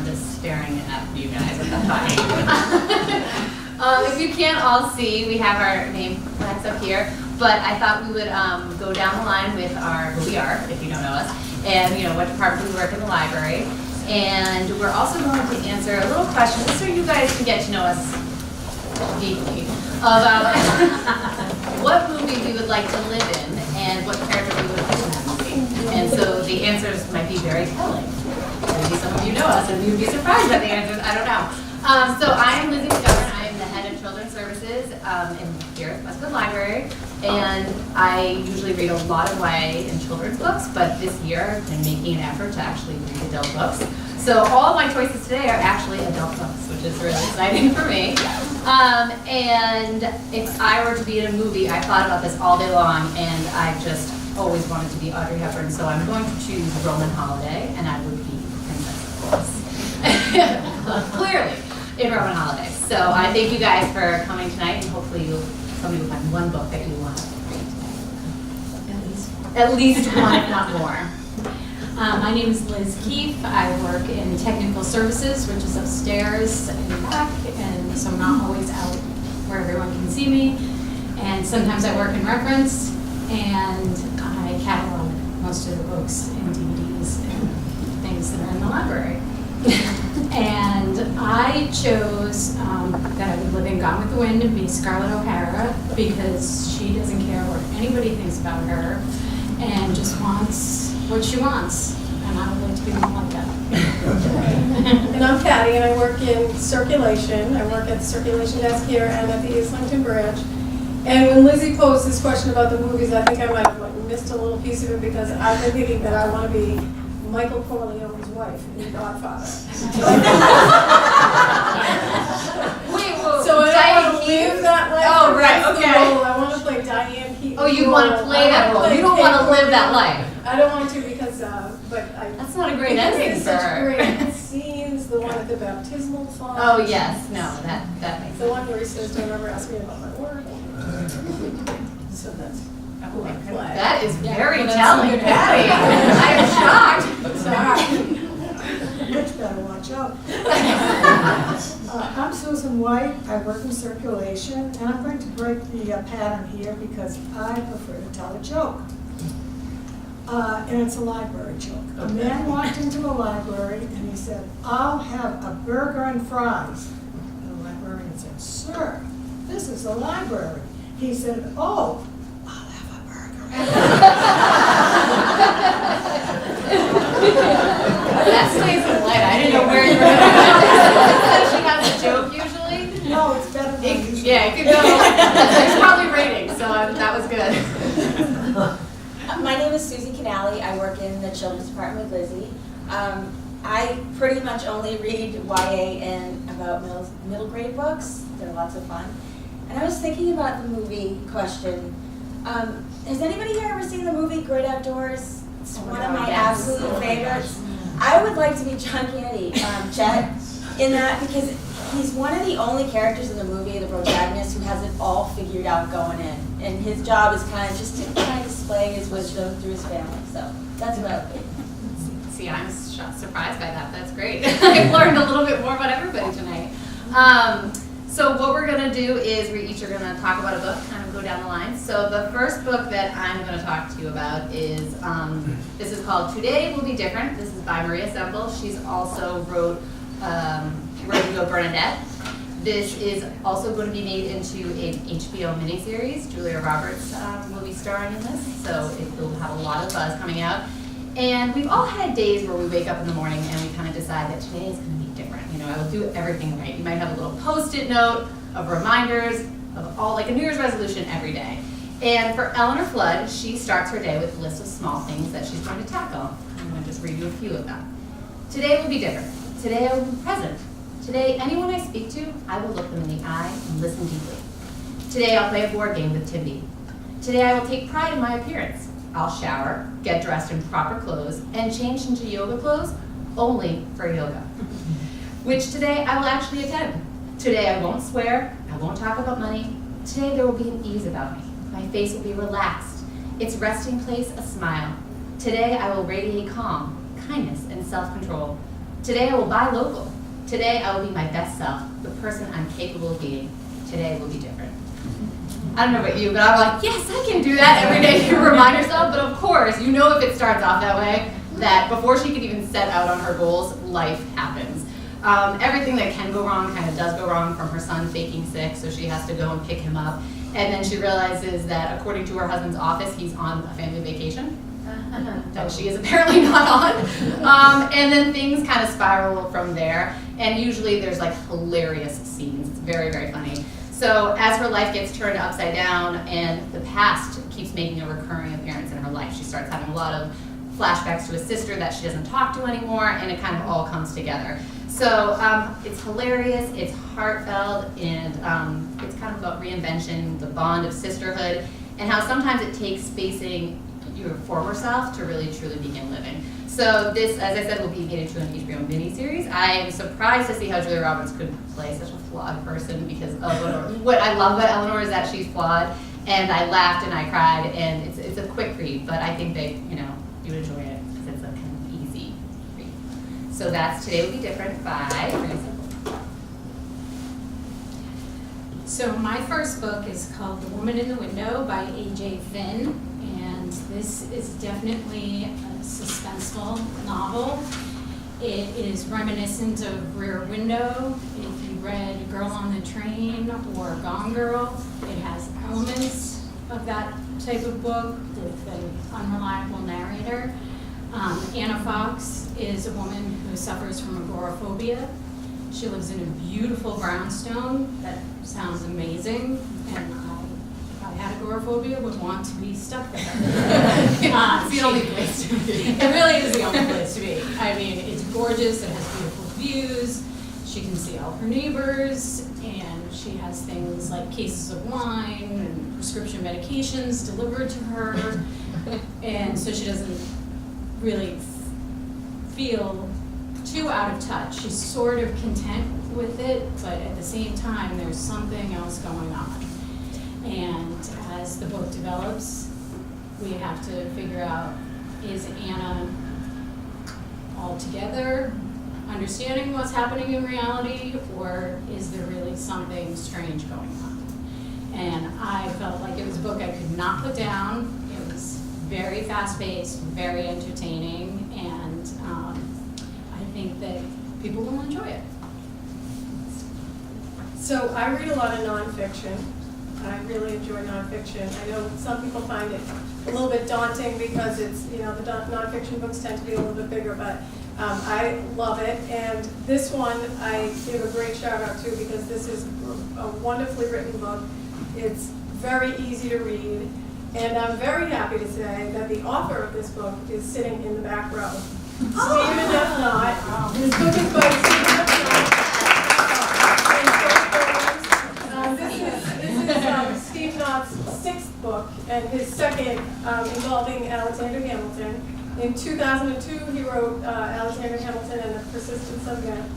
I'm just staring at you guys at the time. If you can't all see, we have our name flags up here, but I thought we would go down the line with who we are, if you don't know us, and what department we work in the library. And we're also going to answer a little question so you guys can get to know us deeply about what movie we would like to live in and what character we would play in that movie. And so the answers might be very telling. Maybe some of you know us and you'd be surprised at the answers, I don't know. So I am Lizzie McGovern. I am the head of Children's Services here at Westwood Library. And I usually read a lot of YA and children's books, but this year I've been making an effort to actually read adult books. So all of my choices today are actually adult books, which is really exciting for me. And if I were to be in a movie, I thought about this all day long, and I just always wanted to be Audrey Hepburn. So I'm going to choose Roman Holiday, and I would be Princess, of course. Clearly, in Roman Holiday. So I thank you guys for coming tonight, and hopefully somebody will find one book that you want to read today. At least one, if not more. My name is Liz Keefe. I work in technical services, which is upstairs in the back, and so I'm not always out where everyone can see me. And sometimes I work in reference, and I catalog most of the books and DVDs and things that are in the library. And I chose that I would live in Gone with the Wind and be Scarlett O'Hara because she doesn't care what anybody thinks about her and just wants what she wants. And I would like to be more like that. And I'm Patty, and I work in circulation. I work at the circulation desk here and at the Islington branch. And when Lizzie posed this question about the movies, I think I might have missed a little piece of it because I've been thinking that I want to be Michael Corleone's wife in The Godfather. Wait, whoa, so I Diane don't want to live that life. Oh, right, That's okay. the role. I want to play Diane Keaton. Oh, you want to play that role. You don't want to live that life. I don't want to because, That's not a great because ending there's for such her. great scenes. The one at the baptismal font. Oh, yes. No, that makes The sense. one where he says, "Don't ever ask me about my work." So that's who I play. That is very well, that's telling, good. Patty. I am shocked. Sorry. Rich better watch out. I'm Susan White. I work in circulation, and I'm going to break the pattern here because I prefer to tell a joke. And it's a library joke. A man walked into a library and he said, "I'll have a burger and fries." And the librarian said, "Sir, this is a library." He said, "Oh, I'll have a burger and That stays light. I didn't know where you were going. She has a joke usually. No, it's better than usual. Yeah, it could go. There's probably ratings, so that was good. My name is Susie Canali. I work in the children's department with Lizzie. I pretty much only read YA and about middle grade books. They're lots of fun. And I was thinking about the movie question. Has anybody here ever seen the movie Great Outdoors? It's one of my absolute favorites. I would like to be John Candy, Chet, in that because he's one of the only characters in the movie, the protagonist, who has it all figured out going in. And his job is kind of just to kind of display his wisdom through his family. So that's what I would be. See, I'm surprised by that. That's great. I've learned a little bit more about everybody tonight. So what we're going to do is we each are going to talk about a book, kind of go down the line. So the first book that I'm going to talk to you about is, this is called Today Will Be Different. This is by Maria Semple. She's also wrote Rodrigo Bernadette. This is also going to be made into an HBO miniseries. Julia Roberts will be starring in this, so it will have a lot of buzz coming out. And we've all had days where we wake up in the morning and we kind of decide that today is going to be different. I will do everything right. You might have a little Post-it note of reminders of all, like a New Year's resolution every day. And for Eleanor Flood, she starts her day with a list of small things that she's going to tackle. I'm going to just read you a few of them. Today will be different. Today I will be present. Today, anyone I speak to, I will look them in the eye and listen deeply. Today I'll play a board game with Timby. Today I will take pride in my appearance. I'll shower, get dressed in proper clothes, and change into yoga clothes only for yoga, which today I will actually attend. Today I won't swear, I won't talk about money. Today there will be an ease about me. My face will be relaxed. Its resting place a smile. Today I will radiate calm, kindness, and self-control. Today I will buy local. Today I will be my best self, the person I'm capable of being. Today will be different. I don't know about you, but I'm like, yes, I can do that every day to remind herself. But of course, you know, if it starts off that way, that before she can even set out on her goals, life happens. Everything that can go wrong kind of does go wrong, from her son faking sick, so she has to go and pick him up. And then she realizes that according to her husband's office, he's on a family vacation that she is apparently not on. And then things kind of spiral from there. And usually there's like hilarious scenes. It's very, very funny. So as her life gets turned upside down and the past keeps making a recurring appearance in her life, she starts having a lot of flashbacks to a sister that she doesn't talk to anymore, and it kind of all comes together. So it's hilarious, it's heartfelt, and it's kind of about reinvention, the bond of sisterhood, and how sometimes it takes facing your former self to really truly begin living. So this, as I said, will be made into an HBO miniseries. I am surprised to see how Julia Roberts could play such a flawed person, because what I love about Eleanor is that she's flawed, and I laughed and I cried, and it's a quick read, but I think that, you know, you would enjoy it because it's a kind of easy read. So that's Today Will Be Different by Teresa. So my first book is called The Woman in the Window by A.J. Finn, and this is definitely a suspenseful novel. It is reminiscent of Rear Window. If you read Girl on the Train or Gone Girl, it has elements of that type of book with an unreliable narrator. Anna Fox is a woman who suffers from agoraphobia. She lives in a beautiful brownstone that sounds amazing, and if I had agoraphobia, would want to be stuck there. It's the only place to be. It really is the only place to be. I mean, it's gorgeous, it has beautiful views, she can see all her neighbors, and she has things like cases of wine and prescription medications delivered to her, and so she doesn't really feel too out of touch. She's sort of content with it, but at the same time, there's something else going on. And as the book develops, we have to figure out, is Anna altogether understanding what's happening in reality, or is there really something strange going on? And I felt like it was a book I could not put down. It was very fast-paced, very entertaining, and I think that people will enjoy it. So I read a lot of nonfiction. I really enjoy nonfiction. I know some people find it a little bit daunting because it's, you know, the nonfiction books tend to be a little bit bigger, but I love it. And this one I give a great shout out to because this is a wonderfully written book. It's very easy to read. And I'm very happy to say that the author of this book is sitting in the back row. Stephen F. Knott. This book is by Stephen F. Knott. This is Steve Knott's sixth book and his second involving Alexander Hamilton. In 2002, he wrote Alexander Hamilton and the Persistence of Men.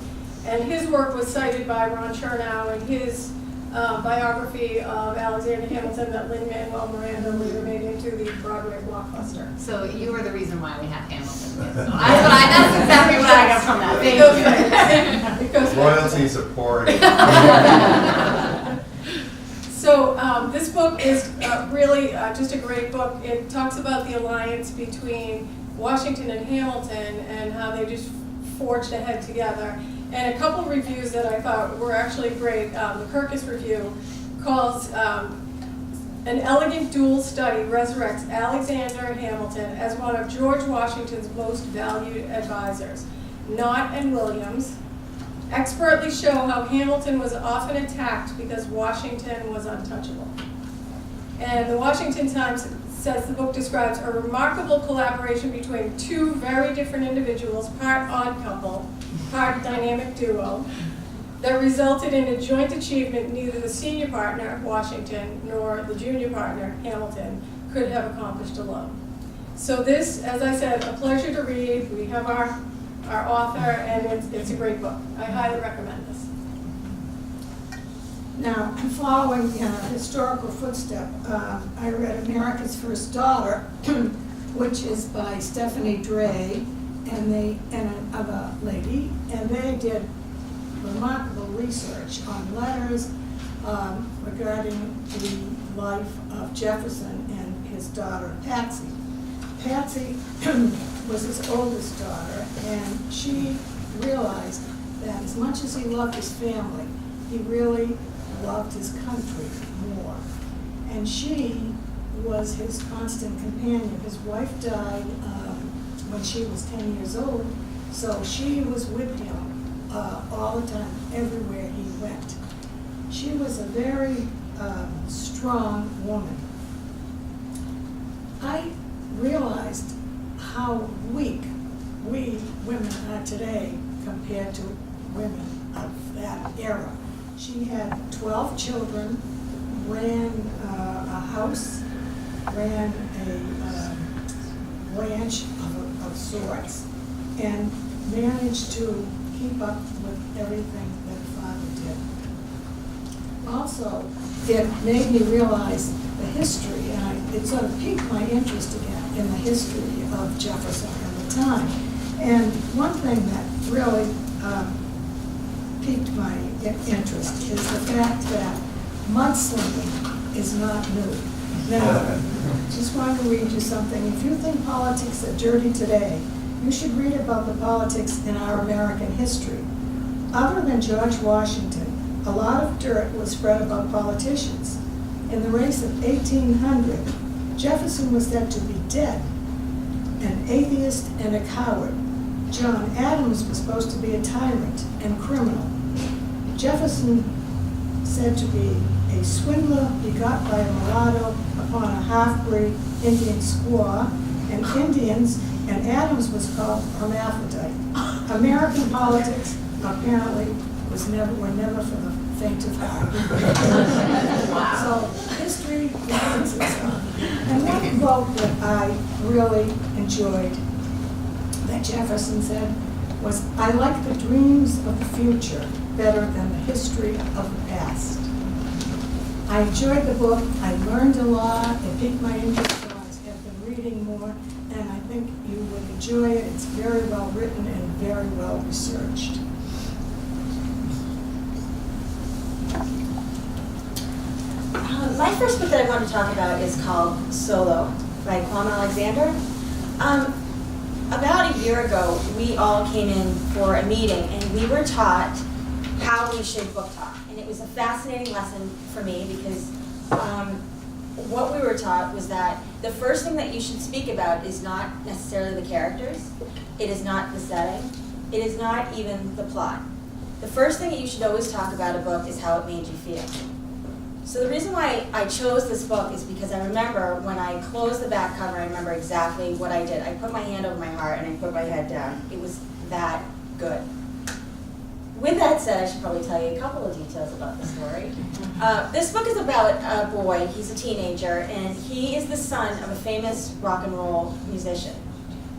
And his work was cited by Ron Chernow in his biography of Alexander Hamilton that Lin-Manuel Miranda later made into the Broadway blockbuster. So you were the reason why we have Hamilton. So that's exactly what I got from that. Thank you. Royalties are pouring. So this book is really just a great book. It talks about the alliance between Washington and Hamilton and how they just forged ahead together. And a couple of reviews that I thought were actually great. The Kirkus review calls an elegant dual study resurrects Alexander Hamilton as one of George Washington's most valued advisors. Knott and Williams expertly show how Hamilton was often attacked because Washington was untouchable. And the Washington Times says the book describes a remarkable collaboration between two very different individuals, part odd couple, part dynamic duo, that resulted in a joint achievement neither the senior partner, Washington, nor the junior partner, Hamilton, could have accomplished alone. So this, as I said, a pleasure to read. We have our author, and it's a great book. I highly recommend this. Now, following historical footstep, I read America's First Daughter, which is by Stephanie Dray, of a lady, and they did remarkable research on letters regarding the life of Jefferson and his daughter Patsy. Patsy was his oldest daughter, and she realized that as much as he loved his family, he really loved his country more. And she was his constant companion. His wife died when she was 10 years old, so she was with him all the time, everywhere he went. She was a very strong woman. I realized how weak we women are today compared to women of that era. She had 12 children, ran a house, ran a ranch of sorts, and managed to keep up with everything that her father did. Also, it made me realize the history, and it sort of piqued my interest again in the history of Jefferson at the time. And one thing that really piqued my interest is the fact that mudslinging is not new. Now, just want to read you something. If you think politics are dirty today, you should read about the politics in our American history. Other than George Washington, a lot of dirt was spread about politicians. In the race of 1800, Jefferson was said to be dead, an atheist and a coward. John Adams was supposed to be a tyrant and criminal. Jefferson said to be a swindler begot by a mulatto upon a half-breed Indian squaw, and Indians, and Adams was called hermaphrodite. American politics apparently were never for the faint of heart. So history repeats itself. And one quote that I really enjoyed that Jefferson said was, "I like the dreams of the future better than the history of the past." I enjoyed the book. I learned a lot. It piqued my interest, so I have been reading more, and I think you would enjoy it. It's very well written and very well researched. My first book that I want to talk about is called Solo by Kwame Alexander. About a year ago, we all came in for a meeting, and we were taught how we should book talk. And it was a fascinating lesson for me because what we were taught was that the first thing that you should speak about is not necessarily the characters, it is not the setting, it is not even the plot. The first thing that you should always talk about a book is how it made you feel. So the reason why I chose this book is because I remember when I closed the back cover, I remember exactly what I did. I put my hand over my heart and I put my head down. It was that good. With that said, I should probably tell you a couple of details about the story. This book is about a boy, he's a teenager, and he is the son of a famous rock and roll musician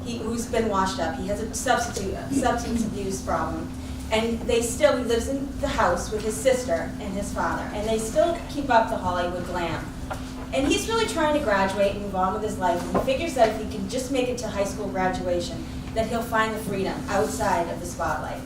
who's been washed up. He has a substance abuse problem. And he lives in the house with his sister and his father, and they still keep up the Hollywood glam. And he's really trying to graduate and move on with his life, and he figures that if he can just make it to high school graduation, that he'll find the freedom outside of the spotlight.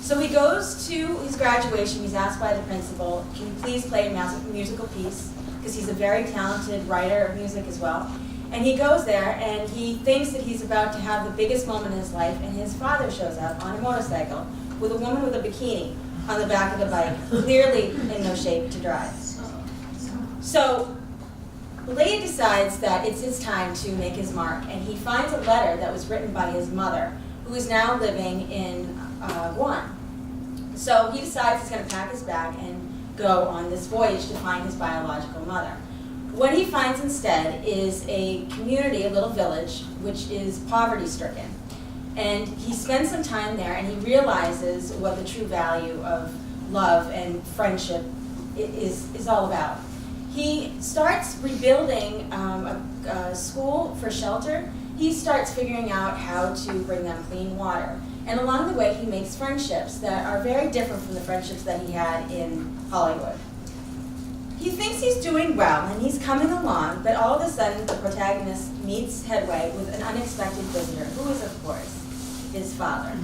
So he goes to his graduation, he's asked by the principal, can you please play a musical piece? Because he's a very talented writer of music as well. And he goes there, and he thinks that he's about to have the biggest moment in his life, and his father shows up on a motorcycle with a woman with a bikini on the back of the bike, clearly in no shape to drive. So Leigh decides that it's his time to make his mark, and he finds a letter that was written by his mother, who is now living in Guam. So he decides he's going to pack his bag and go on this voyage to find his biological mother. What he finds instead is a community, a little village, which is poverty-stricken. And he spends some time there, and he realizes what the true value of love and friendship is all about. He starts rebuilding a school for shelter. He starts figuring out how to bring them clean water. And along the way, he makes friendships that are very different from the friendships that he had in Hollywood. He thinks he's doing well, and he's coming along, but all of a sudden, the protagonist meets headway with an unexpected visitor, who is, of course, his father.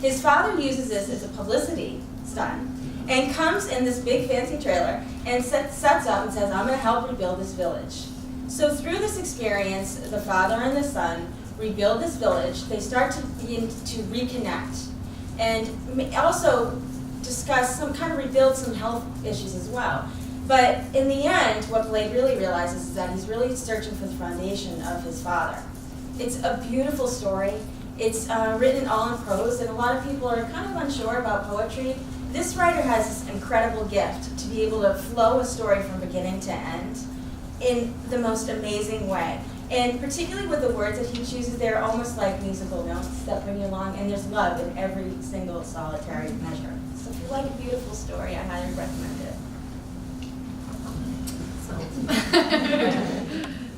His father uses this as a publicity stunt and comes in this big fancy trailer and sets up and says, I'm going to help rebuild this village. So through this experience, the father and the son rebuild this village. They start to begin to reconnect and also discuss rebuild some health issues as well. But in the end, what Blade really realizes is that he's really searching for the foundation of his father. It's a beautiful story. It's written all in prose, and a lot of people are kind of unsure about poetry. This writer has this incredible gift to be able to flow a story from beginning to end in the most amazing way. And particularly with the words that he chooses, they're almost like musical notes that bring you along, and there's love in every single solitary measure. So if you like a beautiful story, I highly recommend it. So,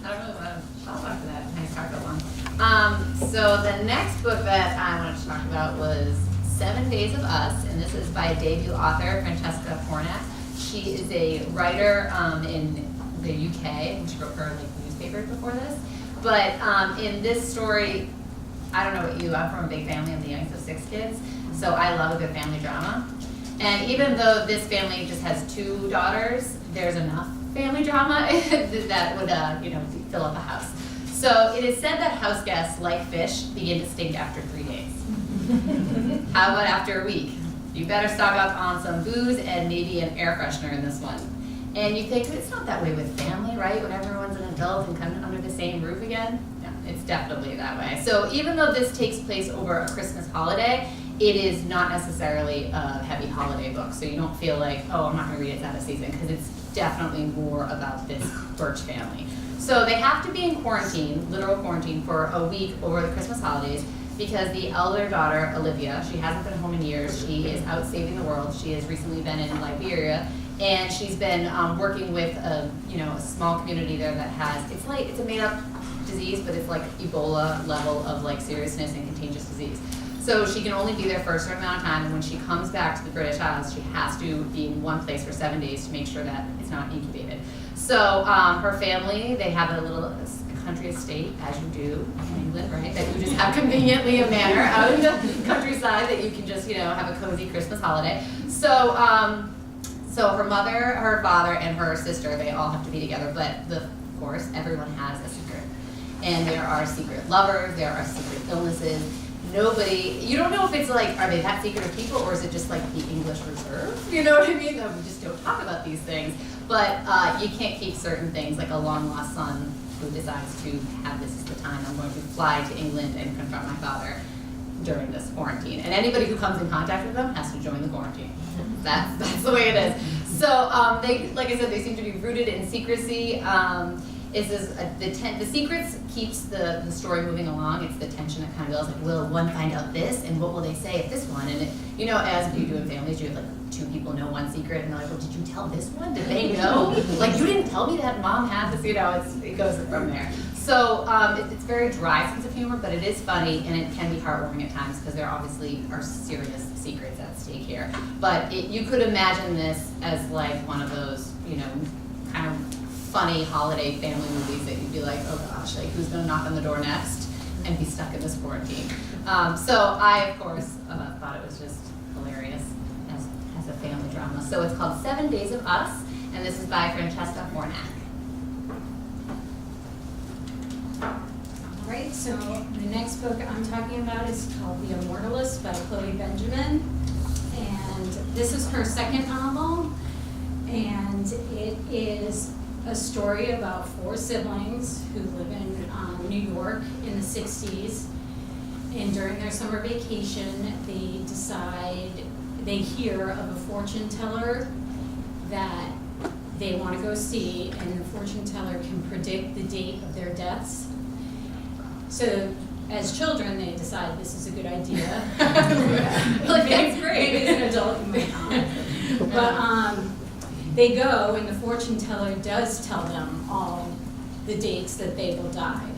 I don't know what I'll talk to that nice cargo one. So the next book that I wanted to talk about was 7 Days of Us, and this is by debut author Francesca Fornack. She is a writer in the UK, and she wrote her newspapers before this. But in this story, I don't know about you, I'm from a big family. I'm the youngest of 6 kids, so I love a good family drama. And even though this family just has 2 daughters, there's enough family drama that would fill up a house. So it is said that house guests, like fish, begin to stink after 3 days. How about after a week? You better stock up on some booze and maybe an air freshener in this one. And you think, it's not that way with family, right? When everyone's an adult and kind of under the same roof again? No, it's definitely that way. So even though this takes place over a Christmas holiday, it is not necessarily a heavy holiday book. So you don't feel like, oh, I'm not going to read it out of season, because it's definitely more about this Birch family. So they have to be in quarantine, literal quarantine, for a week over the Christmas holidays, because the elder daughter, Olivia, she hasn't been home in years. She is out saving the world. She has recently been in Liberia, and she's been working with a small community there that has, it's a made-up disease, but it's like Ebola level of seriousness and contagious disease. So she can only be there for a certain amount of time, and when she comes back to the British Isles, she has to be in one place for 7 days to make sure that it's not incubated. So her family, they have a little country estate, as you do in England, right? That you just have conveniently a manor out in the countryside that you can just, have a cozy Christmas holiday. So, so her mother, her father, and her sister, they all have to be together, but of course, everyone has a secret. And there are secret lovers, there are secret illnesses. You don't know if it's are they that secretive people, or is it just like the English reserve? You know what I mean? That we just don't talk about these things. But you can't keep certain things, like a long lost son who decides to have this is the time I'm going to fly to England and confront my father during this quarantine. And anybody who comes in contact with them has to join the quarantine. That's the way it is. So they, like I said, they seem to be rooted in secrecy. The secrets keeps the story moving along. It's the tension that kind of goes will one find out this, and what will they say if this one? And as you do in families, you have 2 people know one secret, and they're like, well, did you tell this one? Did they know? You didn't tell me that mom had this. It goes from there. So it's very dry sense of humor, but it is funny, and it can be heartwarming at times because there obviously are serious secrets at stake here. But you could imagine this as one of those, kind of funny holiday family movies that you'd be like, oh gosh, who's going to knock on the door next and be stuck in this quarantine? So I, of course, thought it was just hilarious as a family drama. So it's called 7 Days of Us, and this is by Francesca Fornack. All right, so the next book I'm talking about is called The Immortalist by Chloe Benjamin, and this is her second novel, and it is a story about 4 siblings who live in New York in the 60s, and during their summer vacation they hear of a fortune teller that they want to go see, and the fortune teller can predict the date of their deaths. So as children, they decide this is a good idea. That's great. Maybe as an adult you may not. But they go, and the fortune teller does tell them all the dates that they will die.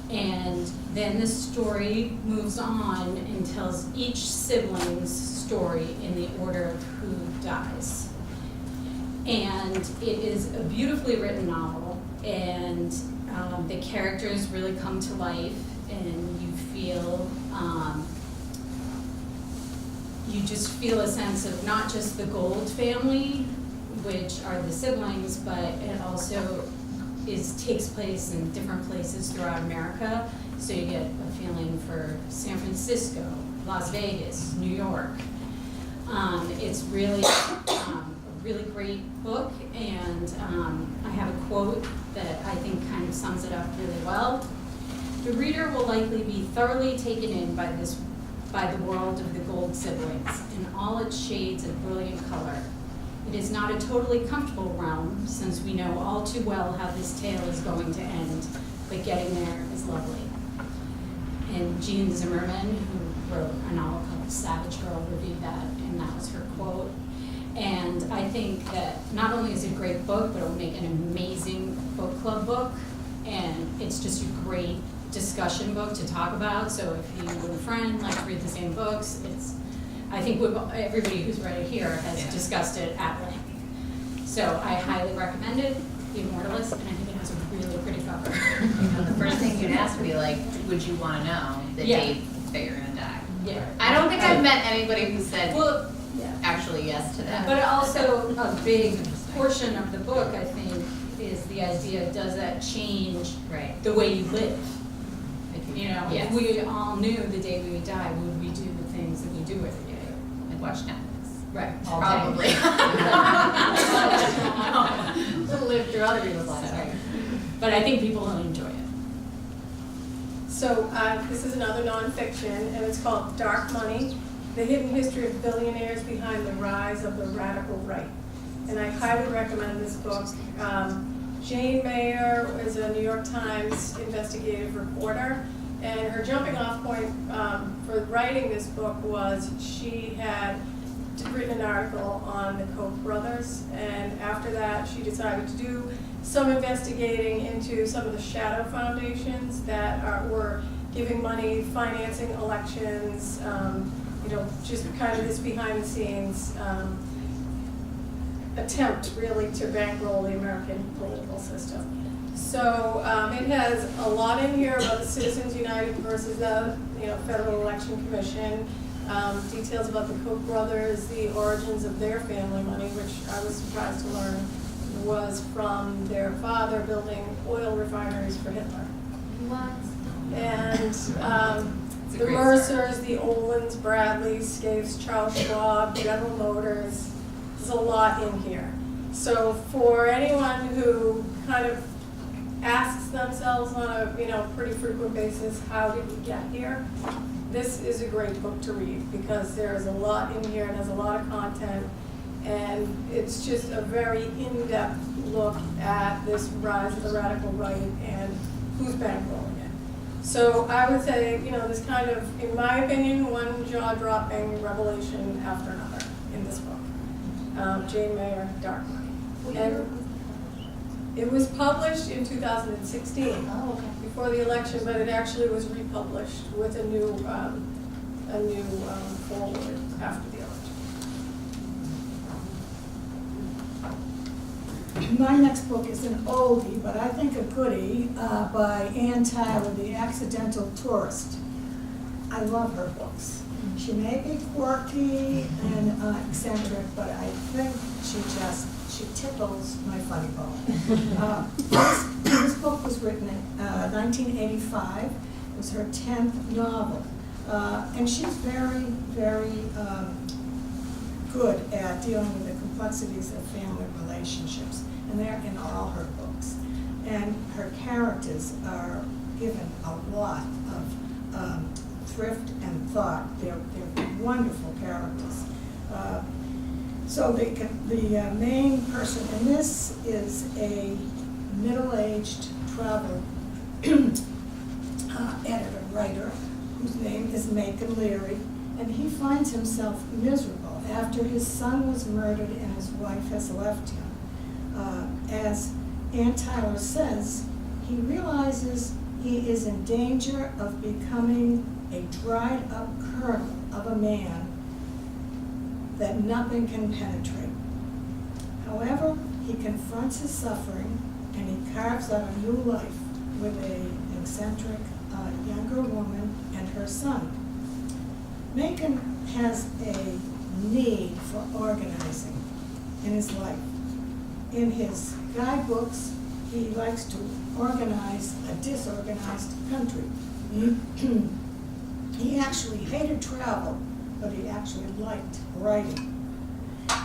And then the story moves on and tells each sibling's story in the order of who dies. And it is a beautifully written novel, and the characters really come to life. and you feel, you just feel a sense of not just the Gold family, which are the siblings, but it also takes place in different places throughout America. So you get a feeling for San Francisco, Las Vegas, New York. It's really a really great book, and I have a quote that I think kind of sums it up really well. The reader will likely be thoroughly taken in by the world of the Gold siblings in all its shades of brilliant color. It is not a totally comfortable realm, since we know all too well how this tale is going to end, but getting there is lovely. And Jean Zimmerman, who wrote a novel called Savage Girl, reviewed that, and that was her quote. And I think that not only is it a great book, but it will make an amazing book club book, and it's just a great discussion book to talk about. So if you and a friend like to read the same books, I think everybody who's read it here has discussed it at length. So I highly recommend it, The Immortalist, and I think it has a really pretty cover. The first thing you'd ask would be like, would you want to know the date that you're gonna die? Yeah. I don't think I've met anybody who said Well, actually yes to that. but also a big portion of the book, I think, is the idea, does that change the way you live? You know, if we all knew the day we would die, would we do the things that we do every day? I'd watch Netflix. Right. Probably. To live through other people's lives. But I think people will enjoy it. So this is another nonfiction, and it's called Dark Money, The Hidden History of Billionaires Behind the Rise of the Radical Right. And I highly recommend this book. Jane Mayer is a New York Times investigative reporter, and her jumping off point for writing this book was she had written an article on the Koch brothers, and after that she decided to do some investigating into some of the shadow foundations that were giving money, financing elections, just kind of this behind the scenes attempt really to bankroll the American political system. So it has a lot in here about the Citizens United versus the Federal Election Commission, details about the Koch brothers, the origins of their family money, which I was surprised to learn was from their father building oil refineries for Hitler. What? And the Mercers, the Olins, Bradleys, Scapes, Charles Schwab, General Motors. There's a lot in here. So for anyone who kind of asks themselves on a pretty frequent basis, how did we get here? This is a great book to read because there is a lot in here and has a lot of content, and it's just a very in-depth look at this rise of the radical right and who's bankrolling it. So I would say, this kind of, in my opinion, one jaw-dropping revelation after another in this book. Jane Mayer, Dark Money. And it was published in 2016, before the election, but it actually was republished with a new foreword after the election. My next book is an oldie, but I think a goodie, by Ann Tyler, The Accidental Tourist. I love her books. She may be quirky and eccentric, but I think she tickles my funny bone. This book was written in 1985. It was her 10th novel. And she's very, very good at dealing with the complexities of family relationships. And they're in all her books. And her characters are given a lot of thrift and thought. They're wonderful characters. So the main person in this is a middle-aged travel editor, writer, whose name is Macon Leary, and he finds himself miserable after his son was murdered and his wife has left him. As Ann Tyler says, he realizes he is in danger of becoming a dried-up kernel of a man that nothing can penetrate. However, he confronts his suffering and he carves out a new life with an eccentric, a younger woman and her son. Macon has a need for organizing in his life. In his guidebooks, he likes to organize a disorganized country. He actually hated travel, but he actually liked writing.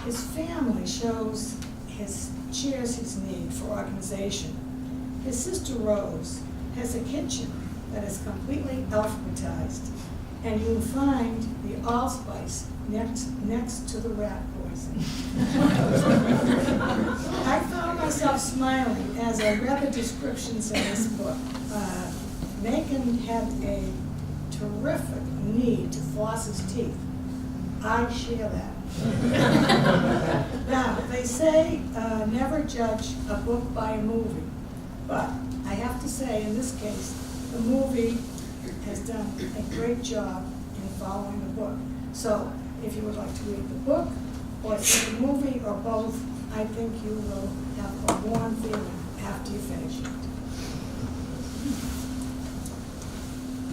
His family shares his need for organization. His sister Rose has a kitchen that is completely alphabetized, and you'll find the allspice next to the rat poison. I found myself smiling as I read the descriptions in this book. Macon had a terrific need to floss his teeth. I share that. Now, they say never judge a book by a movie, but I have to say, in this case, the movie has done a great job in following the book. So, if you would like to read the book or see the movie or both, I think you will have a warm feeling after you finish it.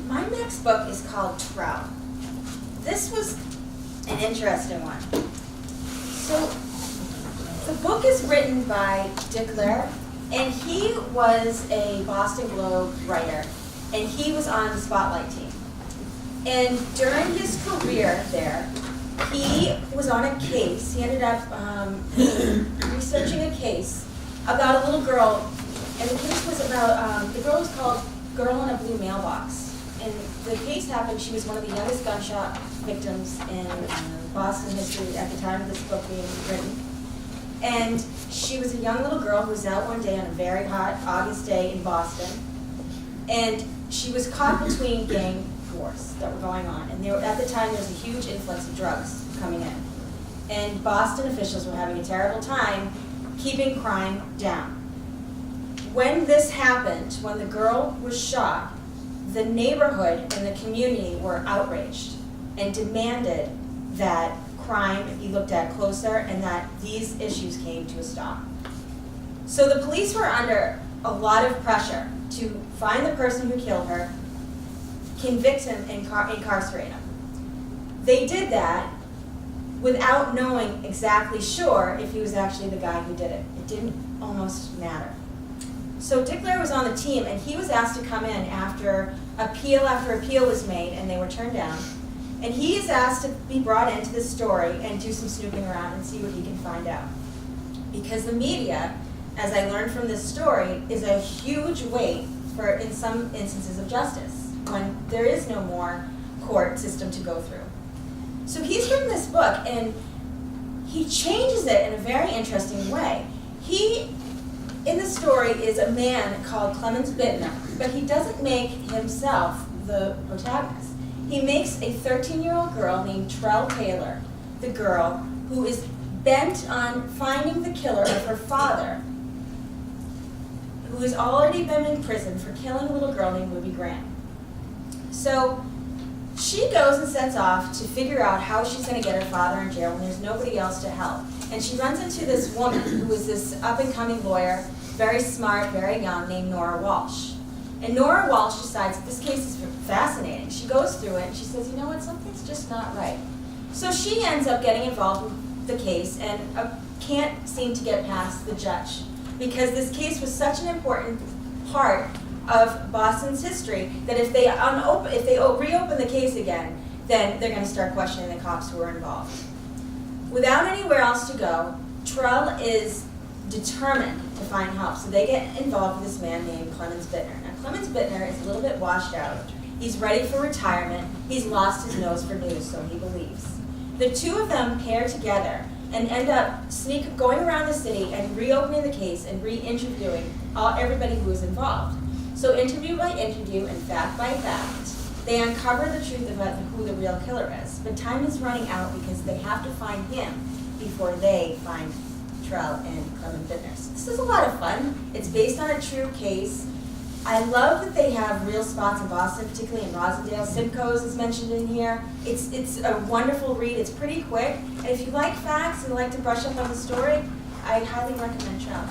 My next book is called Trout. This was an interesting one. So, the book is written by Dick Lair, and he was a Boston Globe writer, and he was on the Spotlight team. And during his career there, he was on a case. He ended up researching a case about a little girl, and the case was about, the girl was called Girl in a Blue Mailbox. And the case happened, she was one of the youngest gunshot victims in Boston history at the time of this book being written. And she was a young little girl who was out one day on a very hot August day in Boston. And she was caught between gang wars that were going on. And at the time, there was a huge influx of drugs coming in. And Boston officials were having a terrible time keeping crime down. When this happened, when the girl was shot, the neighborhood and the community were outraged and demanded that crime be looked at closer and that these issues came to a stop. So the police were under a lot of pressure to find the person who killed her, convict him, and incarcerate him. They did that without knowing exactly sure if he was actually the guy who did it. It didn't almost matter. So Dick Lair was on the team, and he was asked to come in after appeal was made, and they were turned down. And he is asked to be brought into this story and do some snooping around and see what he can find out. Because the media, as I learned from this story, is a huge weight for, in some instances of justice, when there is no more court system to go through. So he's written this book, and he changes it in a very interesting way. He, in the story, is a man called Clemens Bittner, but he doesn't make himself the protagonist. He makes a 13-year-old girl named Trell Taylor, the girl who is bent on finding the killer of her father, who has already been in prison for killing a little girl named Ruby Grant. So she goes and sets off to figure out how she's going to get her father in jail when there's nobody else to help. And she runs into this woman who is this up-and-coming lawyer, very smart, very young, named Nora Walsh. And Nora Walsh decides that this case is fascinating. She goes through it and she says, you know what, something's just not right. So she ends up getting involved with the case and can't seem to get past the judge, because this case was such an important part of Boston's history that if they reopen the case again, then they're going to start questioning the cops who were involved. Without anywhere else to go, Trell is determined to find help. So they get involved with this man named Clemens Bittner. Now, Clemens Bittner is a little bit washed out. He's ready for retirement. He's lost his nose for news, so he believes. The two of them pair together and end up going around the city and reopening the case and re-interviewing everybody who was involved. So interview by interview and fact by fact, they uncover the truth about who the real killer is. But time is running out because they have to find him before they find Trell and Clemens Bittner. So this is a lot of fun. It's based on a true case. I love that they have real spots in Boston, particularly in Rosendale. Simcoe's is mentioned in here. It's a wonderful read. It's pretty quick. And if you like facts and like to brush up on the story, I highly recommend Trell.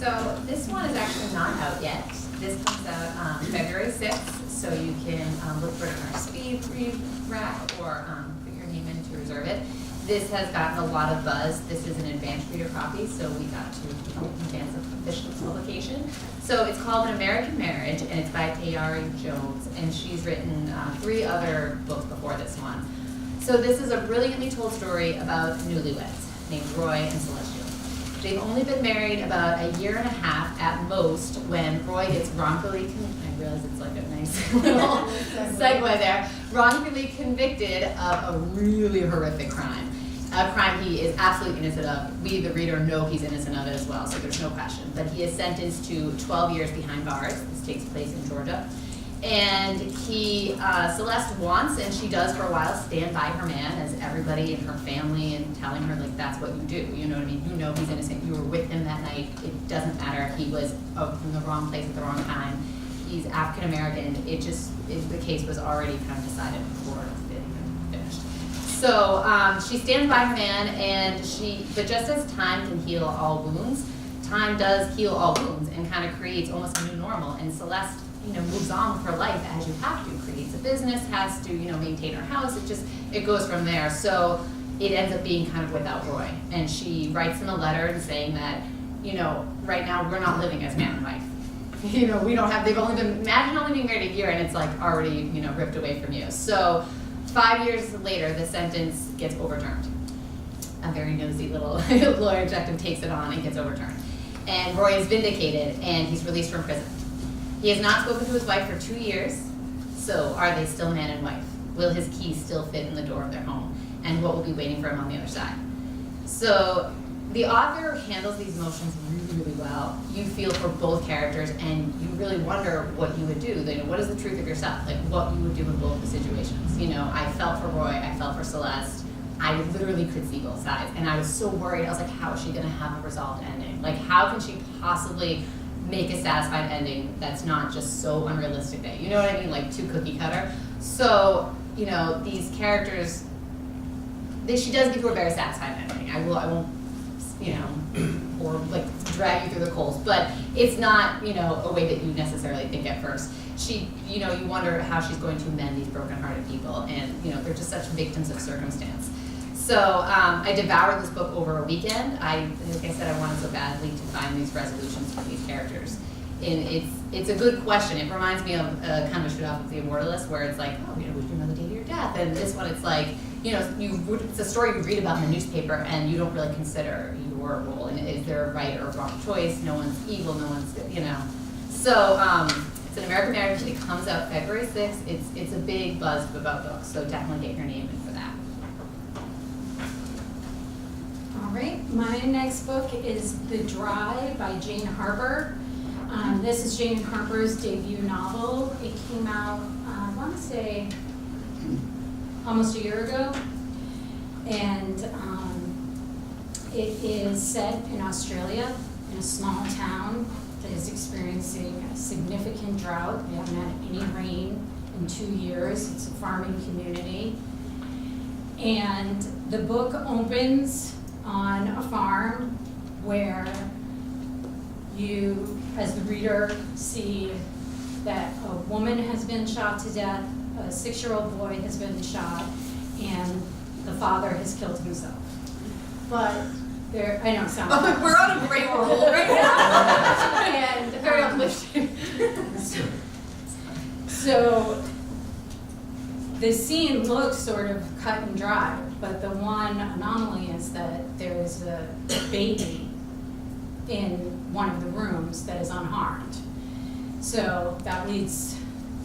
So this one is actually not out yet. This comes out February 6th, so you can look for it on our speed read rack or put your name in to reserve it. This has gotten a lot of buzz. This is an advanced reader copy, so we got to advance of official publication. So it's called An American Marriage, and it's by Tayari Jones, and she's written 3 other books before this one. So this is a brilliantly told story about newlyweds named Roy and Celestial. They've only been married about a year and a half at most when Roy gets wrongfully I realize it's like a nice little segue there, wrongfully convicted of a really horrific crime. A crime he is absolutely innocent of. We, the reader, know he's innocent of it as well, so there's no question. But he is sentenced to 12 years behind bars. This takes place in Georgia. And Celeste wants, and she does for a while, stand by her man as everybody in her family and telling her, like, that's what you do. You know what I mean? You know he's innocent. You were with him that night. It doesn't matter. He was in the wrong place at the wrong time. He's African American. The case was already kind of decided before it even finished. So she stands by her man, but just as time can heal all wounds, time does heal all wounds and kind of creates almost a new normal. And Celeste, moves on with her life as you have to. Creates a business, has to, maintain her house. It goes from there. So it ends up being kind of without Roy. And she writes him a letter and saying that, right now we're not living as man and wife. We don't have, imagine only being married a year and it's like already, ripped away from you. So 5 years later, the sentence gets overturned. A very nosy little lawyer detective takes it on and gets overturned. And Roy is vindicated and he's released from prison. He has not spoken to his wife for 2 years, so are they still man and wife? Will his keys still fit in the door of their home? And what will be waiting for him on the other side? So the author handles these emotions really, really well. You feel for both characters and you really wonder what you would do. What is the truth of yourself? Like what you would do in both the situations. I felt for Roy, I felt for Celeste. I literally could see both sides. And I was so worried. I was like, how is she gonna have a resolved ending? Like how can she possibly make a satisfied ending that's not just so unrealistic that, you know what I mean, like too cookie cutter. So, these characters, she does give you a very satisfying ending. I won't, or like drag you through the coals, but it's not, a way that you necessarily think at first. You wonder how she's going to mend these brokenhearted people, and they're just such victims of circumstance. So I devoured this book over a weekend. Like I said, I wanted so badly to find these resolutions for these characters. And it's a good question. It reminds me of kind of a straight off of the Immortalist, where it's like, would you know the date of your death? And this one, it's like, it's a story you read about in the newspaper, and you don't really consider your role. And is there a right or a wrong choice? No one's evil. No one's, So it's An American Marriage. It comes out February 6th. It's a big buzz about books, so definitely get your name in for that. All right, my next book is The Dry by Jane Harper. This is Jane Harper's debut novel. It came out, I want to say, almost a year ago. And it is set in Australia, in a small town that is experiencing a significant drought. They haven't had any rain in 2 years. It's a farming community. And the book opens on a farm where you, as the reader, see that a woman has been shot to death, a 6-year-old boy has been shot, and the father has killed himself. But I know it sounds like we're on a great roll right now. And very uplifting. So the scene looks sort of cut and dry, but the one anomaly is that there's a baby in one of the rooms that is unharmed. So that leads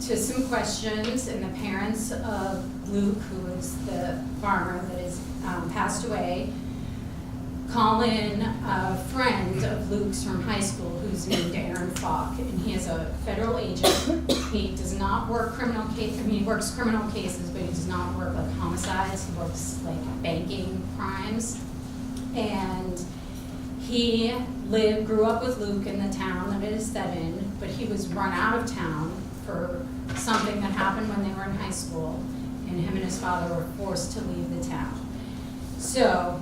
to some questions, and the parents of Luke, who is the farmer that is passed away, call in a friend of Luke's from high school who's named Aaron Falk, and he is a federal agent. He does not work criminal cases. He works criminal cases, but he does not work like homicides. He works like banking crimes. And he grew up with Luke in the town that it is set in, but he was run out of town for something that happened when they were in high school, and him and his father were forced to leave the town. So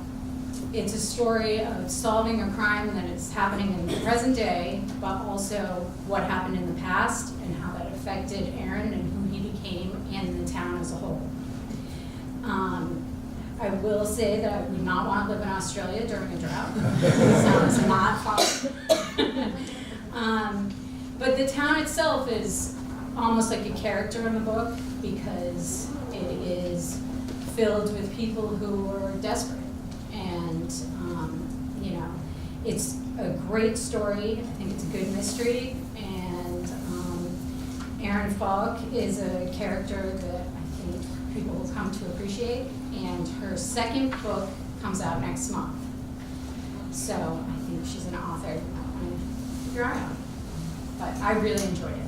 It's a story of solving a crime that is happening in the present day, but also what happened in the past and how that affected Aaron and who he became and the town as a whole. I will say that I would not want to live in Australia during a drought. It sounds not fun. But the town itself is almost like a character in the book because it is filled with people who are desperate. And, it's a great story. I think it's a good mystery. And Erin Falk is a character that I think people will come to appreciate. And her second book comes out next month. So I think she's an author you might want to keep your eye on. But I really enjoyed it.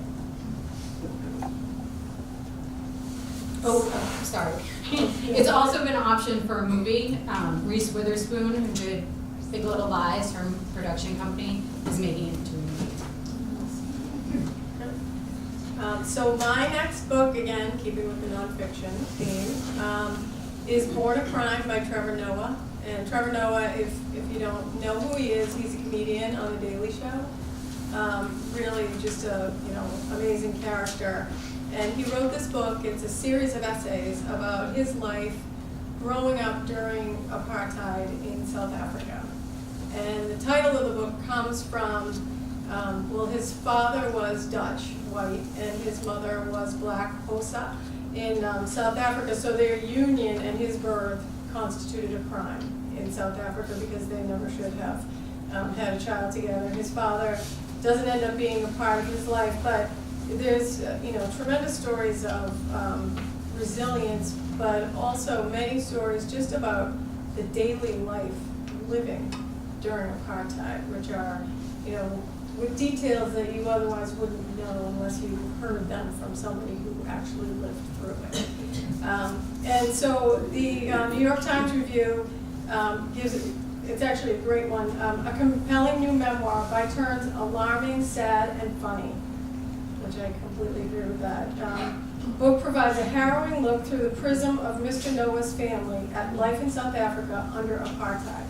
Oh, sorry. It's also been optioned for a movie. Reese Witherspoon, who did Big Little Lies, her production company, is making it into a movie. So my next book, again, keeping with the nonfiction theme, is Born a Crime by Trevor Noah. And Trevor Noah, if you don't know who he is, he's a comedian on The Daily Show. Really just a amazing character. And he wrote this book. It's a series of essays about his life growing up during apartheid in South Africa. And the title of the book comes from, his father was Dutch, white, and his mother was black, Xhosa, in South Africa. So their union and his birth constituted a crime in South Africa because they never should have had a child together. His father doesn't end up being a part of his life, but there's tremendous stories of resilience, but also many stories just about the daily life living during apartheid, which are with details that you otherwise wouldn't know unless you heard them from somebody who actually lived through it. And so the New York Times Review gives it. It's actually a great one. A compelling new memoir, by turns alarming, sad, and funny, which I completely agree with that. The book provides a harrowing look through the prism of Mr. Noah's family at life in South Africa under apartheid.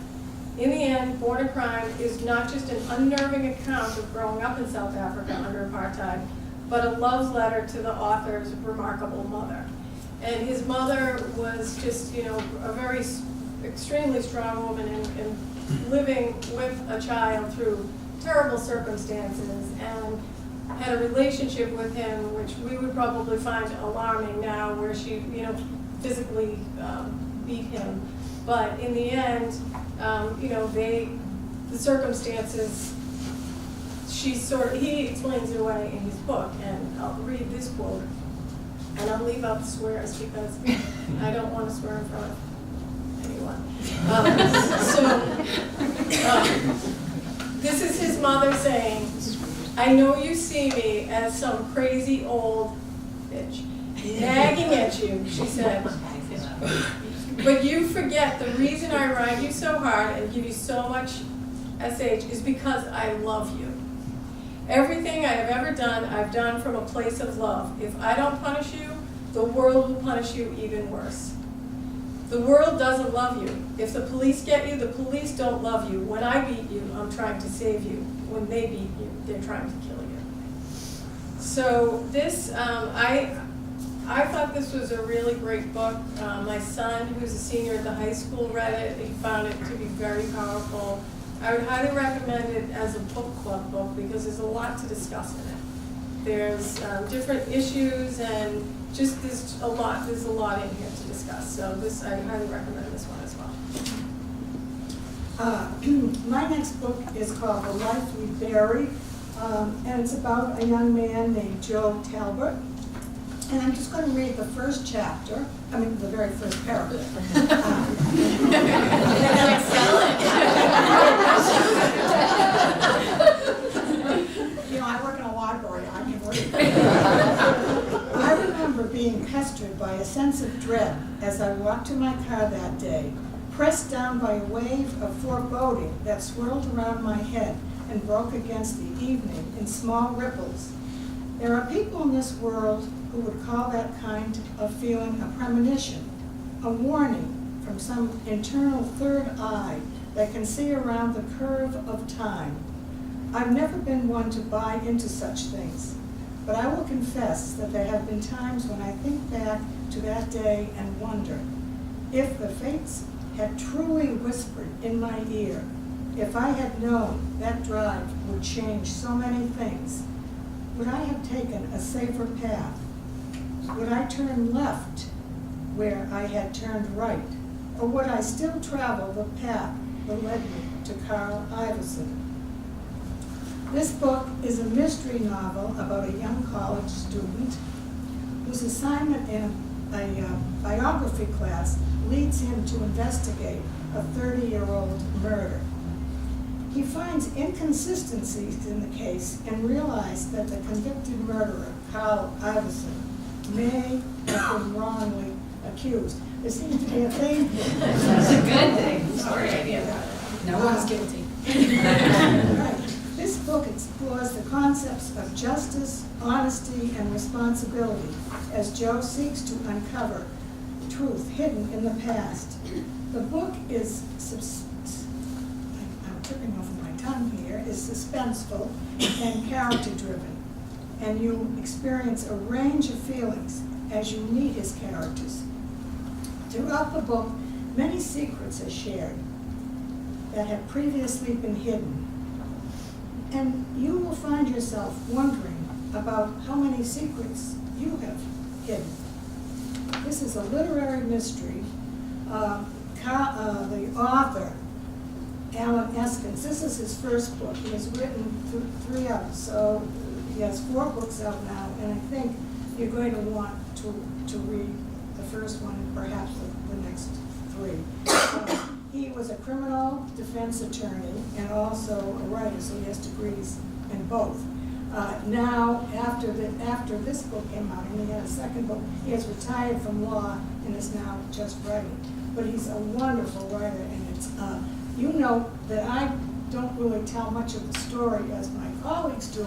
In the end, Born a Crime is not just an unnerving account of growing up in South Africa under apartheid, but a love letter to the author's remarkable mother. And his mother was just, a very extremely strong woman and living with a child through terrible circumstances, and had a relationship with him which we would probably find alarming now, where she physically beat him. But in the end, the circumstances, he explains it away in his book, and I'll read this quote, and I'll leave out the swears because I don't want to swear in front of anyone. This is his mother saying, "I know you see me as some crazy old bitch, nagging at you," she said, "but you forget the reason I ride you so hard and give you so much SH is because I love you. Everything I have ever done, I've done from a place of love. If I don't punish you, the world will punish you even worse. The world doesn't love you. If the police get you, the police don't love you. When I beat you, I'm trying to save you. When they beat you, they're trying to kill you." So this, I thought this was a really great book. My son, who's a senior at the high school, read it. He found it to be very powerful. I would highly recommend it as a book club book because there's a lot to discuss in it. There's different issues and just there's a lot in here to discuss. So I highly recommend this one as well. My next book is called The Life We Bury, and it's about a young man named Joe Talbot. And I'm just going to read the first chapter, the very first paragraph. I work in a library, I can read. I remember being pestered by a sense of dread as I walked to my car that day, pressed down by a wave of foreboding that swirled around my head and broke against the evening in small ripples. There are people in this world who would call that kind of feeling a premonition, a warning from some internal third eye that can see around the curve of time. I've never been one to buy into such things, but I will confess that there have been times when I think back to that day and wonder if the fates had truly whispered in my ear, if I had known that drive would change so many things, would I have taken a safer path? Would I turn left where I had turned right? Or would I still travel the path that led me to Carl Iverson? This book is a mystery novel about a young college student whose assignment in a biography class leads him to investigate a 30-year-old murder. He finds inconsistencies in the case and realizes that the convicted murderer, Carl Iverson, may have been wrongly accused. There seems to be a theme here. That's a good thing, story idea. No one's guilty. Right. This book explores the concepts of justice, honesty, and responsibility as Joe seeks to uncover truth hidden in the past. The book is, I'm tripping over my tongue here, is suspenseful and character-driven, and you experience a range of feelings as you meet his characters. Throughout the book, many secrets are shared that have previously been hidden. And you will find yourself wondering about how many secrets you have hidden. This is a literary mystery. The author, Alan Eskins, this is his first book. He has written 3 others, so he has 4 books out now, and I think you're going to want to read the first one and perhaps the next 3. He was a criminal defense attorney and also a writer, so he has degrees in both. Now, after this book came out, and he had a second book, he has retired from law and is now just writing. But he's a wonderful writer, and it's, you know that I don't really tell much of the story as my colleagues do,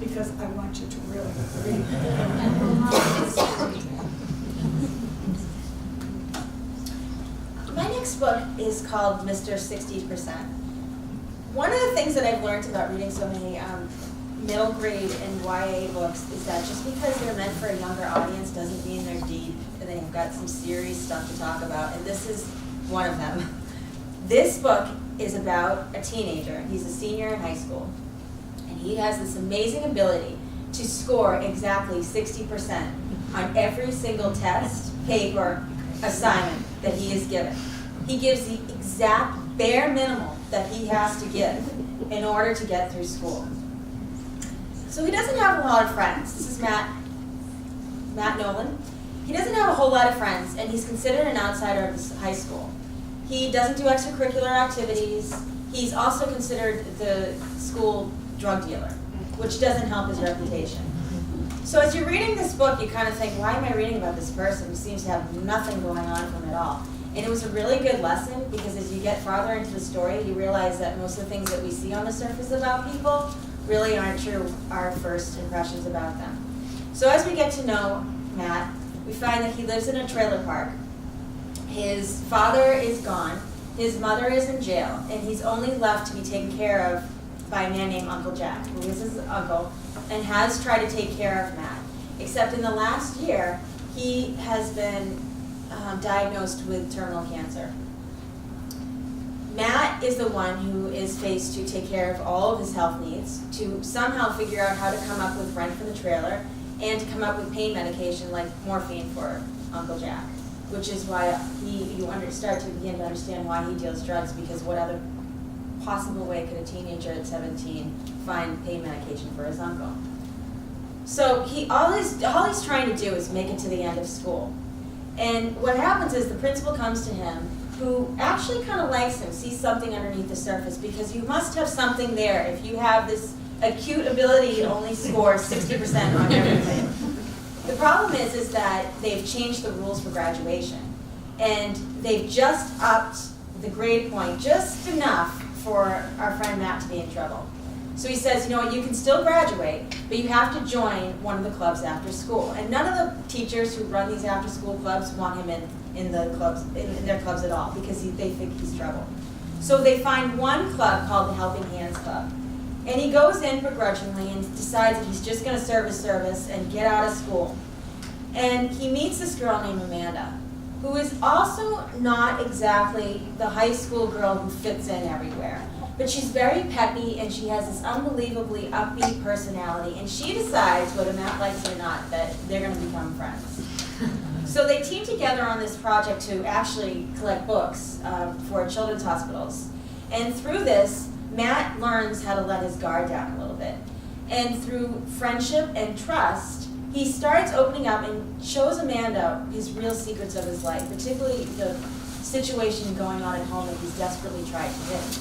because I want you to really read it. My next book is called Mr. 60%. One of the things that I've learned about reading so many middle grade and YA books is that just because they're meant for a younger audience doesn't mean they're deep and they've got some serious stuff to talk about, and this is one of them. This book is about a teenager. He's a senior in high school, and he has this amazing ability to score exactly 60% on every single test, paper, assignment that he is given. He gives the exact bare minimum that he has to give in order to get through school. So he doesn't have a lot of friends. This is Matt Nolan. He doesn't have a whole lot of friends, and he's considered an outsider of his high school. He doesn't do extracurricular activities. He's also considered the school drug dealer, which doesn't help his reputation. So as you're reading this book, you kind of think, why am I reading about this person who seems to have nothing going on from it all? And it was a really good lesson, because as you get farther into the story, you realize that most of the things that we see on the surface about people really aren't true, our first impressions about them. So as we get to know Matt, we find that he lives in a trailer park. His father is gone, his mother is in jail, and he's only left to be taken care of by a man named Uncle Jack, who is his uncle, and has tried to take care of Matt. Except in the last year, he has been diagnosed with terminal cancer. Matt is the one who is faced to take care of all of his health needs, to somehow figure out how to come up with rent for the trailer, and to come up with pain medication like morphine for Uncle Jack, which is why you start to begin to understand why he deals drugs, because what other possible way could a teenager at 17 find pain medication for his uncle? So all he's trying to do is make it to the end of school. And what happens is the principal comes to him, who actually kind of likes him, sees something underneath the surface, because you must have something there if you have this acute ability to only score 60% on everything. The problem is that they've changed the rules for graduation, and they've just upped the grade point just enough for our friend Matt to be in trouble. So he says, you know what, you can still graduate, but you have to join one of the clubs after school. And none of the teachers who run these after school clubs want him in their clubs at all, because they think he's trouble. So they find one club called the Helping Hands Club. And he goes in begrudgingly and decides that he's just going to serve his service and get out of school. And he meets this girl named Amanda, who is also not exactly the high school girl who fits in everywhere. But she's very peppy and she has this unbelievably upbeat personality. And she decides, whether Matt likes it or not, that they're going to become friends. So they team together on this project to actually collect books for children's hospitals. And through this, Matt learns how to let his guard down a little bit. And through friendship and trust, he starts opening up and shows Amanda his real secrets of his life, particularly the situation going on at home that he's desperately tried to hide.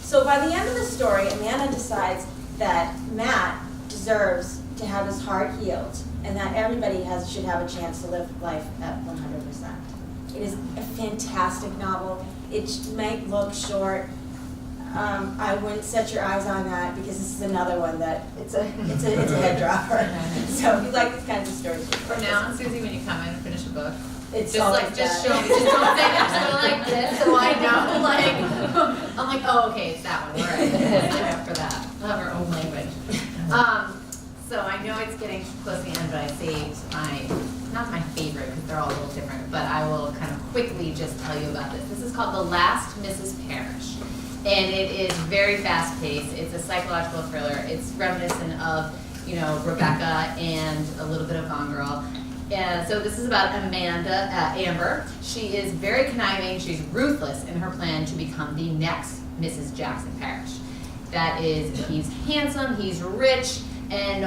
So by the end of the story, Amanda decides that Matt deserves to have his heart healed and that everybody should have a chance to live life at 100%. It is a fantastic novel. It might look short. I wouldn't set your eyes on that because this is another one that it's a head dropper. So if you like these kinds of stories. From now on, Susie, when you come in and finish a book, It's just always like, just that. show me, just don't say that, go like this, so I know, like, I'm like, oh, okay, it's that one, all right, after that, we'll have our own language. So I know it's getting close to the end, but I saved not my favorite, because they're all a little different, but I will kind of quickly just tell you about this. This is called The Last Mrs. Parrish, and it is very fast-paced. It's a psychological thriller. It's reminiscent of, Rebecca and a little bit of Gone Girl. And so this is about Amber. She is very conniving. She's ruthless in her plan to become the next Mrs. Jackson Parrish. That is, he's handsome, he's rich, and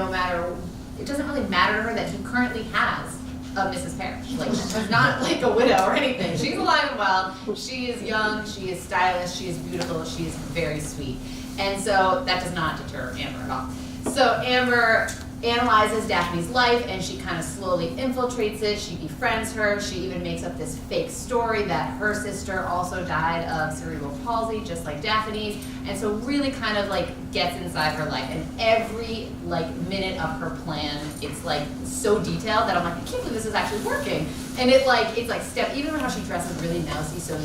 it doesn't really matter to her that he currently has a Mrs. Parrish. Like, she's not like a widow or anything. She's alive and well. She is young, she is stylish, she is beautiful, she is very sweet. And so that does not deter Amber at all. So Amber analyzes Daphne's life and she kind of slowly infiltrates it. She befriends her. She even makes up this fake story that her sister also died of cerebral palsy, just like Daphne's. And so really kind of like gets inside her life. And every minute of her plan, it's like so detailed that I'm like, I can't believe this is actually working. And it's like even how she dresses really mousy, so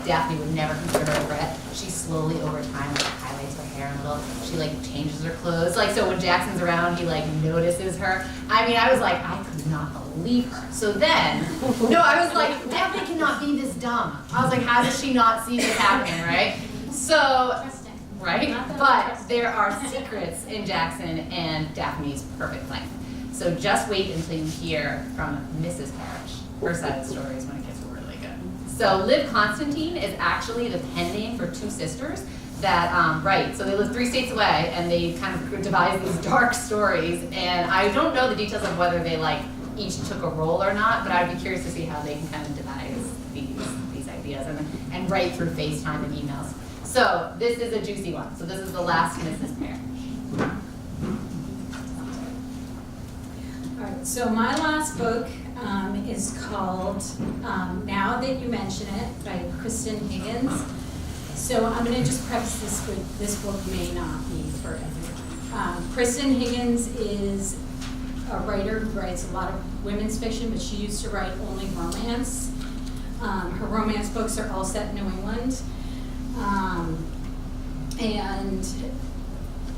Daphne would never consider her a threat. She slowly over time highlights her hair a little. She changes her clothes. So when Jackson's around, he notices her. I mean, I was like, I could not believe her. So then, I was like, Daphne cannot be this dumb. I was like, how does she not see this happening, right? So, right? But there are secrets in Jackson and Daphne's perfect life. So just wait until you hear from Mrs. Parrish. Her side of the story is when it gets really good. So Liv Constantine is actually the pen name for two sisters that, so they live 3 states away and they kind of devise these dark stories. And I don't know the details of whether they each took a role or not, but I'd be curious to see how they can kind of devise these ideas and write through FaceTime and emails. So this is a juicy one. So this is The Last Mrs. Parrish. All right, so my last book is called Now That You Mention It by Kristen Higgins. So I'm going to just preface this with this book may not be for everyone. Kristen Higgins is a writer who writes a lot of women's fiction, but she used to write only romance. Her romance books are all set in New England. And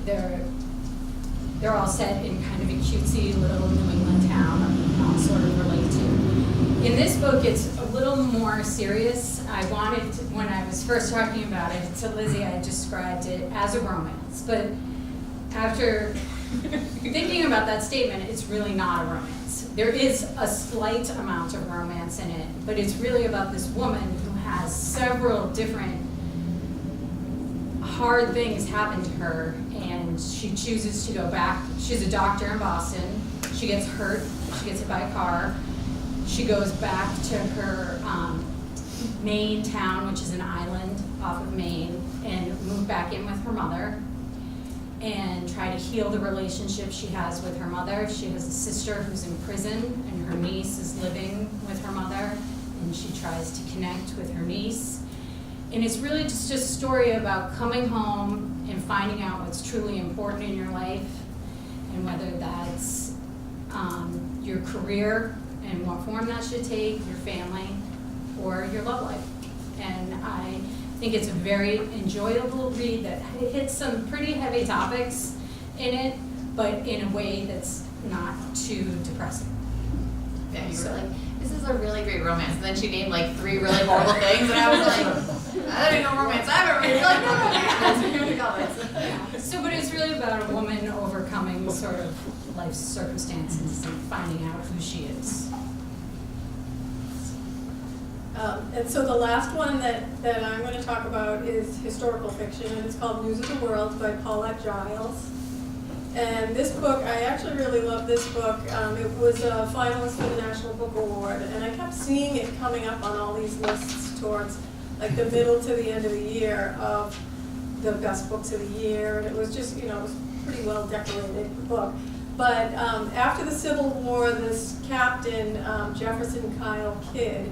they're all set in kind of a cutesy little New England town that we can all sort of relate to. In this book, it's a little more serious. When I was first talking about it to Lizzie, I described it as a romance. But after thinking about that statement, it's really not a romance. There is a slight amount of romance in it, but it's really about this woman who has several different hard things happen to her, and she chooses to go back. She's a doctor in Boston. She gets hurt. She gets hit by a car. She goes back to her Maine town, which is an island off of Maine, and move back in with her mother and try to heal the relationship she has with her mother. She has a sister who's in prison, and her niece is living with her mother, and she tries to connect with her niece. And it's really just a story about coming home and finding out what's truly important in your life, and whether that's your career and what form that should take, your family, or your love life. And I I think it's a very enjoyable read that hits some pretty heavy topics in it, but in a way that's not too depressing. Yeah, you were like, this is a really great romance. And then she named like 3 really horrible things, and I was like, I don't know romance. I haven't read. You're like, no romance. Here we go. So, but it's really about a woman overcoming sort of life's circumstances and finding out who she is. And so the last one that I'm going to talk about is historical fiction, and it's called News of the World by Paulette Giles. And this book, I actually really love this book. It was a finalist for the National Book Award, and I kept seeing it coming up on all these lists towards like the middle to the end of the year of the best books of the year, and it was just, it was a pretty well decorated book. But after the Civil War, this captain, Jefferson Kyle Kidd,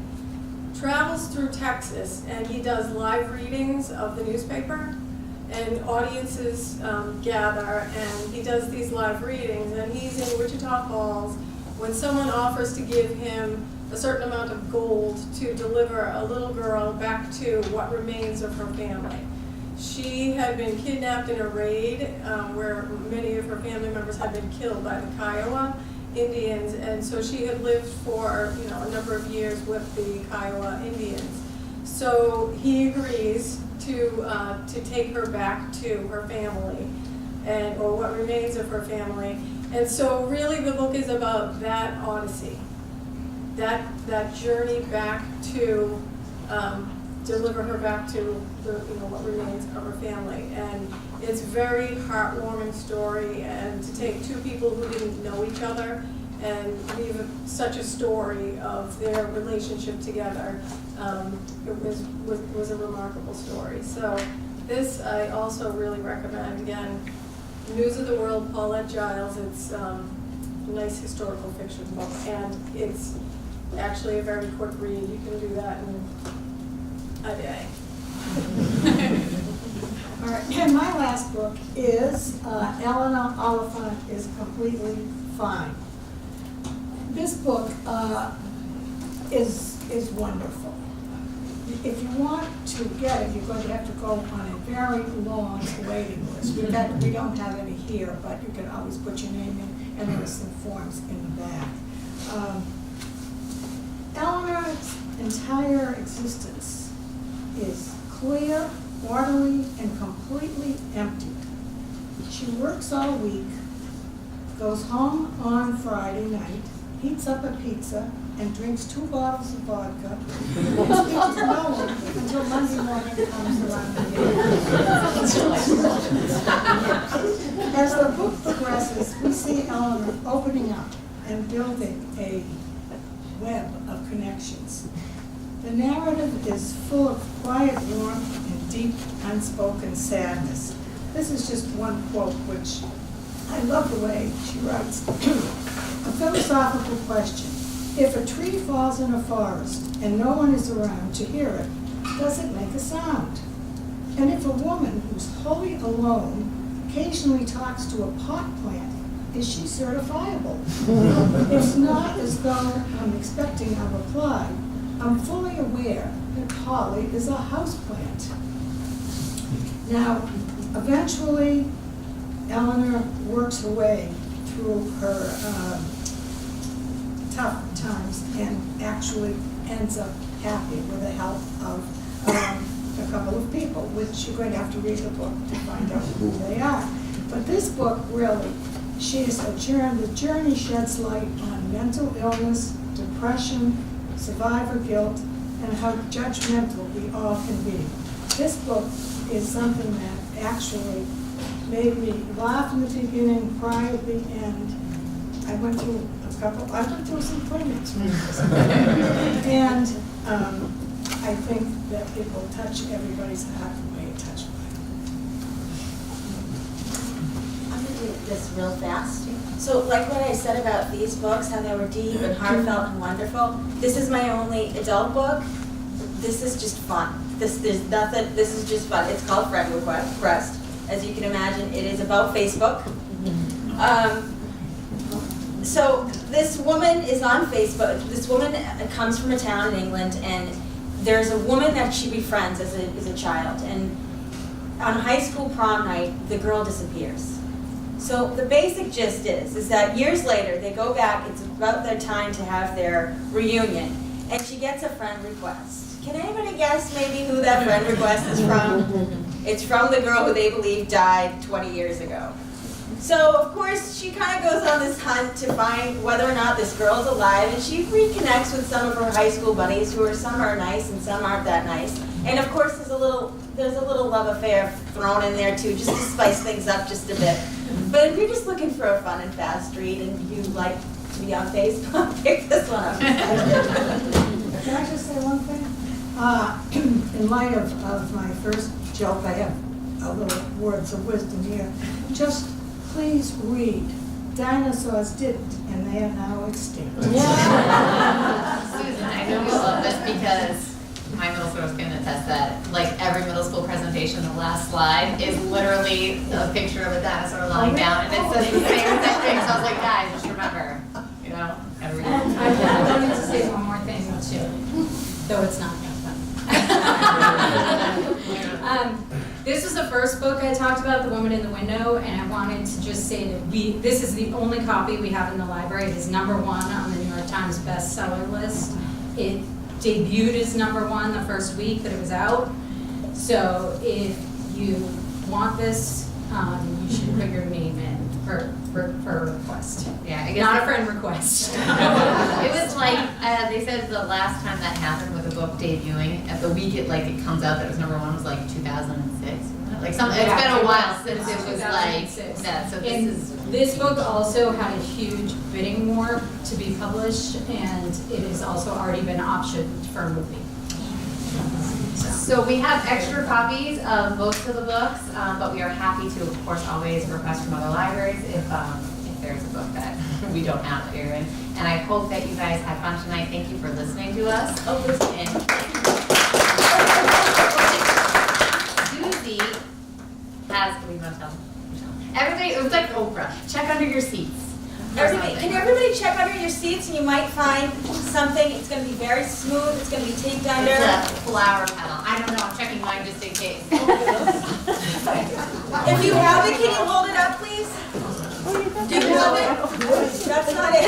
travels through Texas, and he does live readings of the newspaper, and audiences gather, and he does these live readings, and he's in Wichita Falls when someone offers to give him a certain amount of gold to deliver a little girl back to what remains of her family. She had been kidnapped in a raid where many of her family members had been killed by the Kiowa Indians, and so she had lived for a number of years with the Kiowa Indians. So he agrees to take her back to her family, or what remains of her family. And so really the book is about that odyssey, that journey back to deliver her back to what remains of her family. And it's a very heartwarming story, and to take 2 people who didn't know each other and weave such a story of their relationship together, it was a remarkable story. So this I also really recommend. Again, News of the World, Paulette Giles. It's a nice historical fiction book, and it's actually a very quick read. You can do that in a day. All right, and my last book is Eleanor Oliphant is Completely Fine. This book is wonderful. If you want to get it, you're going to have to go on a very long waiting list. We don't have any here, but you can always put your name in, and there are some forms in the back. Eleanor's entire existence is clear, orderly, and completely empty. She works all week, goes home on Friday night, heats up a pizza, and drinks 2 bottles of vodka, and speaks to no one until Monday morning comes around again. As the book progresses, we see Eleanor opening up and building a web of connections. The narrative is full of quiet warmth and deep, unspoken sadness. This is just one quote, which I love the way she writes. A philosophical question. If a tree falls in a forest and no one is around to hear it, does it make a sound? And if a woman who's wholly alone occasionally talks to a pot plant, is she certifiable? It's not as though I'm expecting a reply. I'm fully aware that Polly is a houseplant. Now, eventually, Eleanor works her way through her tough times and actually ends up happy with the help of a couple of people, which you're going to have to read the book to find out who they are. But this book really, the journey sheds light on mental illness, depression, survivor guilt, and how judgmental we all can be. This book is something that actually made me laugh in the beginning, cry at the end. I went through some clinics. And I think that it will touch everybody's heart the way it touched mine. I'm going to do this real fast. So like what I said about these books, how they were deep and heartfelt and wonderful, this is my only adult book. This is just fun. This is just fun. It's called Friend Request. As you can imagine, it is about Facebook. So this woman is on Facebook. This woman comes from a town in England, and there's a woman that she befriends as a child, and on high school prom night, the girl disappears. So the basic gist is that years later, they go back, it's about their time to have their reunion, and she gets a friend request. Can anybody guess maybe who that friend request is from? It's from the girl who they believe died 20 years ago. So, of course, she kind of goes on this hunt to find whether or not this girl's alive, and she reconnects with some of her high school buddies who are, some are nice and some aren't that nice. And of course, there's a little love affair thrown in there too, just to spice things up just a bit. But if you're just looking for a fun and fast read and you like to be on Facebook, pick this one up. Can I just say one thing? In light of my first joke, I have a little words of wisdom here. Just please read. Dinosaurs didn't, and they are now extinct. Susan, I know you love this because my middle school can attest that, like, every middle school presentation, the last slide is literally a picture of a dinosaur lying down, and it says the same exact thing. So I was like, guys, just remember, you know, gotta read. I wanted to say one more thing too, though it's not that fun. This was the first book I talked about, The Woman in the Window, and I wanted to just say that this is the only copy we have in the library. It is #1 on the New York Times bestseller list. It debuted as #1 the first week that it was out. So if you want this, you should put your name in for a request. Yeah, I guess Not a friend request. it was like they said the last time that happened with a book debuting at the week it comes out that it was #1 was like 2006. Like something. It's been a while since it was like 2006. that. So This book also had a huge bidding war to be published, and it has also already been optioned for a movie. So we have extra copies of most of the books, but we are happy to, of course, always request from other libraries if there's a book that we don't have here. And I hope that you guys had fun tonight. Thank you for listening to us. And Susie has, we must tell everybody, it was like Oprah. Check under your seats. Can everybody check under your seats, and you might find something. It's going to be very smooth. It's going to be taped under. It's a flower petal. I don't know. I'm checking mine just in case. If you have it, can you hold it up, please? Do you have it? That's not it.